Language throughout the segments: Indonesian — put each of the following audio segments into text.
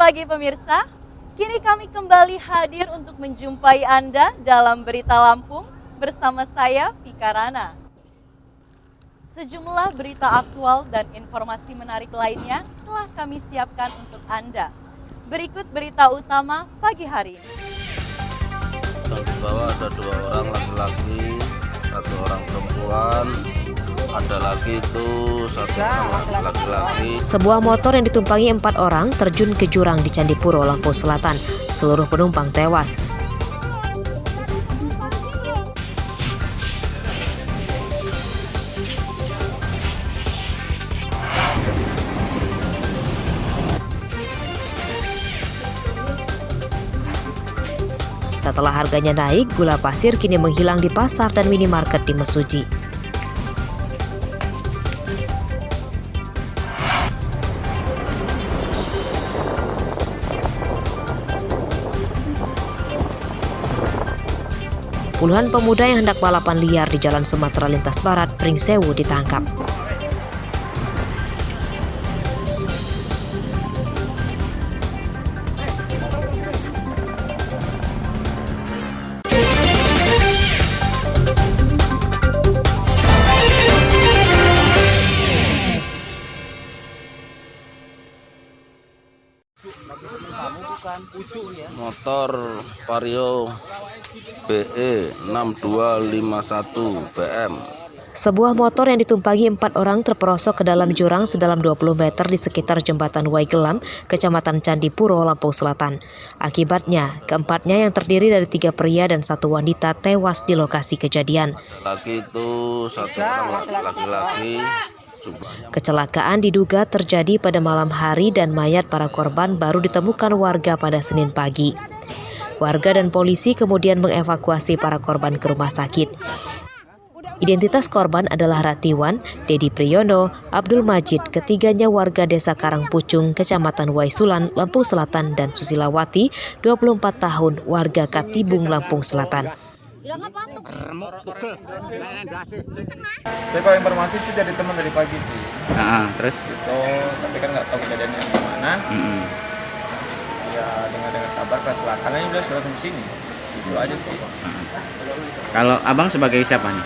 pagi pemirsa, kini kami kembali hadir untuk menjumpai Anda dalam Berita Lampung bersama saya Vika Rana. Sejumlah berita aktual dan informasi menarik lainnya telah kami siapkan untuk Anda. Berikut berita utama pagi hari ini. Yang di bawah ada 2 orang laki-laki, 1 orang perempuan. Ada lagi itu 1 orang laki-laki. Sebuah motor yang ditumpangi 4 orang terjun ke jurang di Candipuro, Lampung Selatan. Seluruh penumpang tewas. Setelah harganya naik, gula pasir kini menghilang di pasar dan minimarket di Mesuji. Puluhan pemuda yang hendak balapan liar di Jalan Sumatera Lintas Barat, Pringsewu ditangkap. Motor Vario BE 6251 BM. Sebuah motor yang ditumpangi 4 orang terperosok ke dalam jurang sedalam 20 meter di sekitar jembatan Waigelam, Kecamatan Candipuro, Lampung Selatan. Akibatnya, keempatnya yang terdiri dari 3 pria dan 1 wanita tewas di lokasi kejadian. Laki itu 1 orang laki-laki. Kecelakaan diduga terjadi pada malam hari dan mayat para korban baru ditemukan warga pada Senin pagi. Warga dan polisi kemudian mengevakuasi para korban ke rumah sakit. Identitas korban adalah Ratiwan, Dedi Priyono, Abdul Majid, ketiganya warga desa Karangpucung, Kecamatan Waisulan, Lampung Selatan, dan Susilawati, 24 tahun, warga Katibung, Lampung Selatan. Saya kalau informasi sih dari teman dari pagi sih. Terus? Gitu, tapi kan nggak tahu kejadiannya yang mana. Ya dengar kabar kecelakaannya udah sudah ke sini. Itu aja sih. Kalau abang sebagai siapa nih?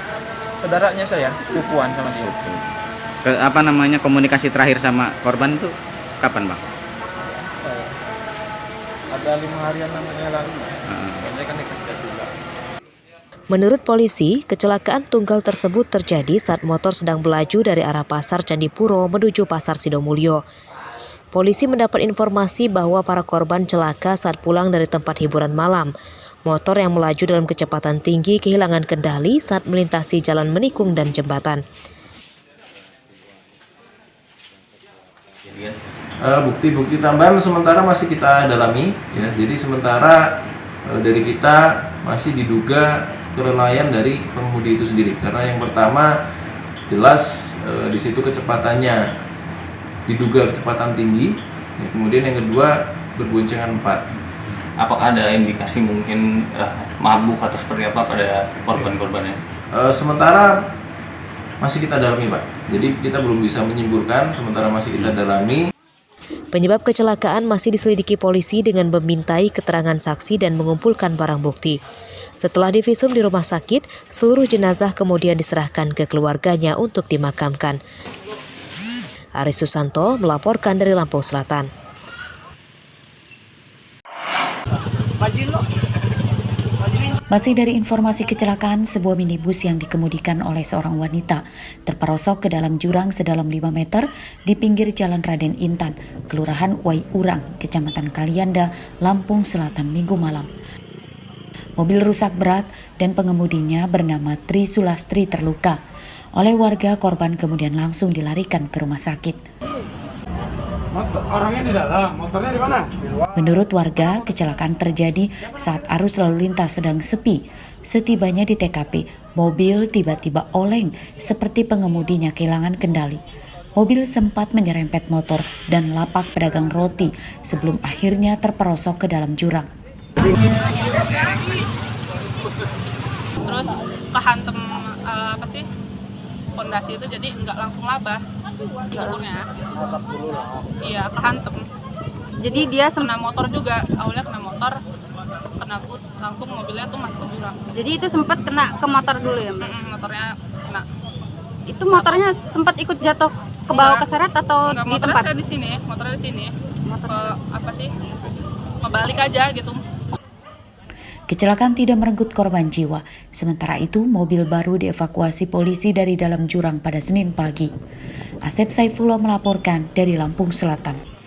Saudaranya saya, sepupuan sama dia. Komunikasi terakhir sama korban itu kapan, bang? Ada 5 harian namanya lalu. Saya kan kerja juga. Menurut polisi, kecelakaan tunggal tersebut terjadi saat motor sedang melaju dari arah Pasar Candipuro menuju Pasar Sidomulyo. Polisi mendapat informasi bahwa para korban celaka saat pulang dari tempat hiburan malam. Motor yang melaju dalam kecepatan tinggi kehilangan kendali saat melintasi jalan menikung dan jembatan. Bukti-bukti tambahan sementara masih kita dalami, ya. Jadi sementara dari kita masih diduga kelalaian dari pengemudi itu sendiri. Karena yang pertama jelas di situ kecepatannya diduga kecepatan tinggi, ya, kemudian yang kedua berboncengan 4. Apakah ada indikasi mungkin mabuk atau seperti apa pada korban-korbannya? Sementara masih kita dalami, Pak. Jadi kita belum bisa menyimpulkan, sementara masih kita dalami. Penyebab kecelakaan masih diselidiki polisi dengan memintai keterangan saksi dan mengumpulkan barang bukti. Setelah divisum di rumah sakit, seluruh jenazah kemudian diserahkan ke keluarganya untuk dimakamkan. Aris Susanto melaporkan dari Lampung Selatan. Masih dari informasi kecelakaan, sebuah minibus yang dikemudikan oleh seorang wanita terperosok ke dalam jurang sedalam 5 meter di pinggir Jalan Raden Intan, Kelurahan Waiurang, Kecamatan Kalianda, Lampung Selatan, Minggu malam. Mobil rusak berat dan pengemudinya bernama Tri Sulastri terluka. Oleh warga, korban kemudian langsung dilarikan ke rumah sakit. Orangnya di dalam, motornya di mana? Menurut warga, kecelakaan terjadi saat arus lalu lintas sedang sepi. Setibanya di TKP, mobil tiba-tiba oleng seperti pengemudinya kehilangan kendali. Mobil sempat menyerempet motor dan lapak pedagang roti sebelum akhirnya terperosok ke dalam jurang. Terus kehantem pondasi itu, jadi nggak langsung labas syukurnya. Iya, kehantem. Jadi dia kena motor juga, awalnya kena motor, kena but, langsung mobilnya tuh masuk ke jurang. Jadi itu sempat kena ke motor dulu ya, Mbak? Motornya kena. Itu motornya sempat ikut jatuh ke bawah keseret atau Enggak, di tempat? motornya di sini, motornya di sini. Ngebalik aja gitu. Kecelakaan tidak merenggut korban jiwa. Sementara itu, mobil baru dievakuasi polisi dari dalam jurang pada Senin pagi. Asep Saifullah melaporkan dari Lampung Selatan.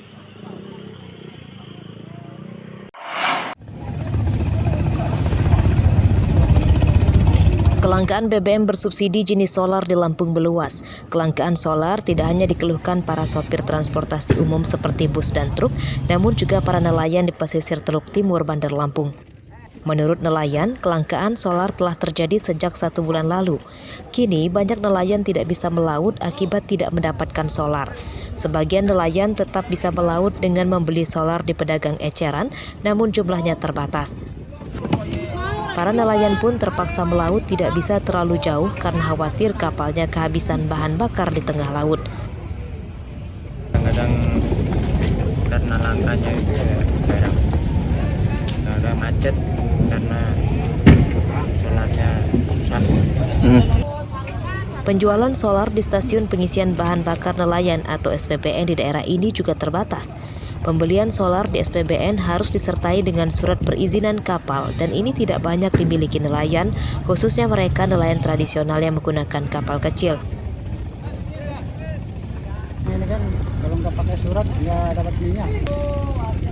Kelangkaan BBM bersubsidi jenis solar di Lampung meluas. Kelangkaan solar tidak hanya dikeluhkan para sopir transportasi umum seperti bus dan truk, namun juga para nelayan di pesisir Teluk Timur Bandar Lampung. Menurut nelayan, kelangkaan solar telah terjadi sejak 1 bulan lalu. Kini, banyak nelayan tidak bisa melaut akibat tidak mendapatkan solar. Sebagian nelayan tetap bisa melaut dengan membeli solar di pedagang eceran, namun jumlahnya terbatas. Para nelayan pun terpaksa melaut tidak bisa terlalu jauh karena khawatir kapalnya kehabisan bahan bakar di tengah laut. Kadang karena langkanya itu ya jarang. Kadang macet karena solarnya susah. Penjualan solar di stasiun pengisian bahan bakar nelayan atau SPBN di daerah ini juga terbatas. Pembelian solar di SPBN harus disertai dengan surat perizinan kapal dan ini tidak banyak dimiliki nelayan, khususnya mereka nelayan tradisional yang menggunakan kapal kecil. Ini kan kalau nggak pakai surat nggak dapat minyak.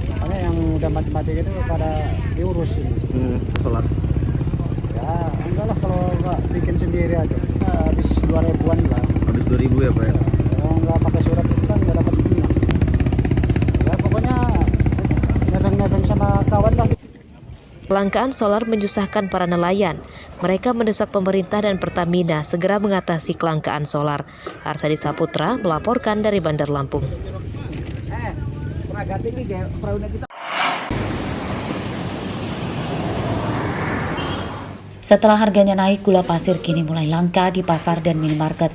Makanya yang udah mati-mati itu pada diurus ini. Solar. Ya enggak lah kalau nggak bikin sendiri aja. Habis 2.000-an lah. Habis 2.000 ya Pak ya? Kalau nggak pakai surat itu kan nggak dapat minyak. Ya pokoknya nebeng-nebeng sama kawan lah. Kelangkaan solar menyusahkan para nelayan. Mereka mendesak pemerintah dan Pertamina segera mengatasi kelangkaan solar. Arsadi Saputra melaporkan dari Bandar Lampung. Setelah harganya naik, gula pasir kini mulai langka di pasar dan minimarket.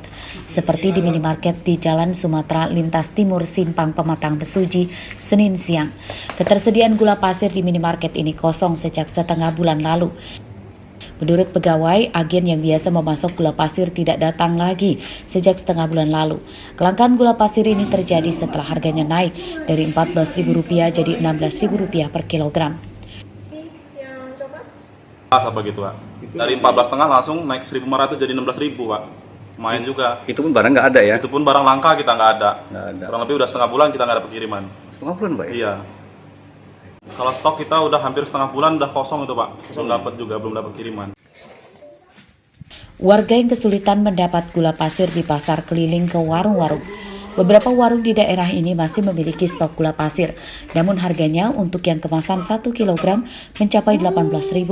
Seperti di minimarket di Jalan Sumatera Lintas Timur Simpang Pematang Besuji, Senin siang. Ketersediaan gula pasir di minimarket ini kosong sejak setengah bulan lalu. Menurut pegawai, agen yang biasa memasok gula pasir tidak datang lagi sejak setengah bulan lalu. Kelangkaan gula pasir ini terjadi setelah harganya naik dari Rp14.000 jadi Rp16.000 per kilogram. Begitu Pak. Dari 14,5 langsung naik 1.500 jadi 16.000 Pak. Lumayan juga. Itu pun barang nggak ada ya? Itu pun barang langka kita nggak ada. Kurang lebih udah setengah bulan kita nggak dapat kiriman. Setengah bulan Pak? Iya. Kalau stok kita udah hampir setengah bulan udah kosong itu Pak. Belum dapat kiriman. Warga yang kesulitan mendapat gula pasir di pasar keliling ke warung-warung. Beberapa warung di daerah ini masih memiliki stok gula pasir, namun harganya untuk yang kemasan 1 kg mencapai Rp18.000.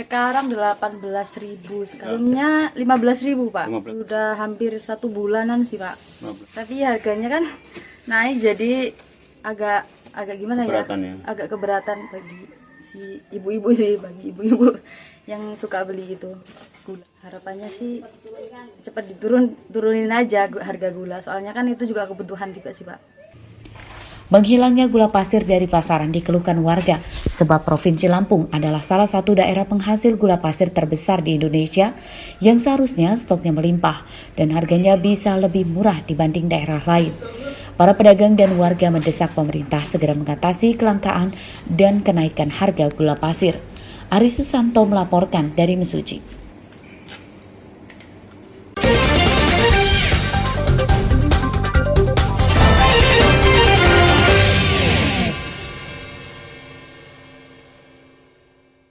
Sekarang 18.000, sebelumnya 15.000 Pak. Sudah hampir 1 bulanan sih Pak. Tapi harganya kan naik jadi agak gimana keberatan ya? Agak keberatan bagi si ibu-ibu sih, bagi ibu-ibu yang suka beli itu gula. Harapannya sih cepat turunin aja harga gula, soalnya kan itu juga kebutuhan juga sih Pak. Menghilangnya gula pasir dari pasaran dikeluhkan warga sebab Provinsi Lampung adalah salah satu daerah penghasil gula pasir terbesar di Indonesia yang seharusnya stoknya melimpah dan harganya bisa lebih murah dibanding daerah lain. Para pedagang dan warga mendesak pemerintah segera mengatasi kelangkaan dan kenaikan harga gula pasir. Ari Susanto melaporkan dari Mesuji.